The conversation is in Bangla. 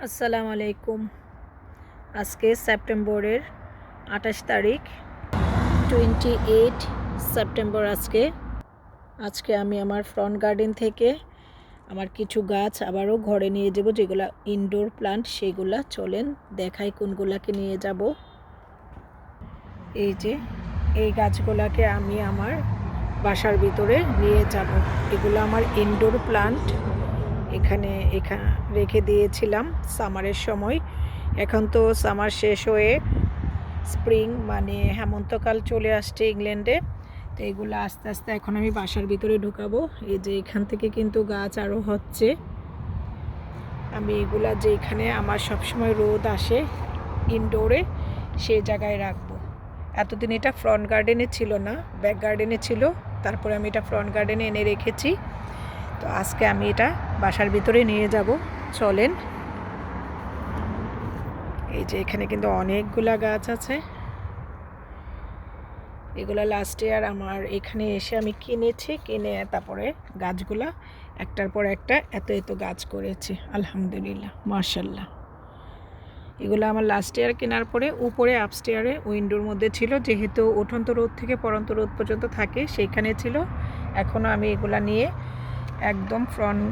আসসালামু আলাইকুম। আজকে সেপ্টেম্বরের 28 তারিখ, 28 সেপ্টেম্বর। আজকে আমি আমার ফ্রন্ট গার্ডেন থেকে আমার কিছু গাছ আবারও ঘরে নিয়ে যাব, যেগুলো ইনডোর প্লান্ট। সেগুলা চলেন দেখাই কোনগুলাকে নিয়ে যাব। এই যে এই গাছগুলাকে আমি আমার বাসার ভিতরে নিয়ে যাব। এগুলো আমার ইনডোর প্লান্ট। এখানে রেখে দিয়েছিলাম সামারের সময়। এখন তো সামার শেষ হয়ে স্প্রিং মানে হেমন্তকাল চলে আসছে ইংল্যান্ডে। তো এগুলো আস্তে আস্তে এখন আমি বাসার ভিতরে ঢুকাবো। এই যে এখান থেকে কিন্তু গাছ আরও হচ্ছে। আমি এগুলা যে এখানে আমার সবসময় রোদ আসে ইনডোরে, সেই জায়গায় রাখবো। এতদিন এটা ফ্রন্ট গার্ডেনে ছিল না, ব্যাক গার্ডেনে ছিল। তারপরে আমি এটা ফ্রন্ট গার্ডেনে এনে রেখেছি। তো আজকে আমি এটা বাসার ভিতরে নিয়ে যাব। চলেন। এই যে এখানে কিন্তু অনেকগুলা গাছ আছে। এগুলা লাস্ট ইয়ার আমার এখানে এসে আমি কিনে তারপরে গাছগুলা একটার পর একটা এত গাছ করেছি। আলহামদুলিল্লাহ, মাশাল্লাহ। এগুলো আমার লাস্ট ইয়ার কেনার পরে উপরে আপস্টেয়ারে উইন্ডোর মধ্যে ছিল, যেহেতু উঠন্ত রোদ থেকে পড়ন্ত রোদ পর্যন্ত থাকে সেইখানে ছিল। এখনও আমি এগুলা নিয়ে একদম ফ্রন্ট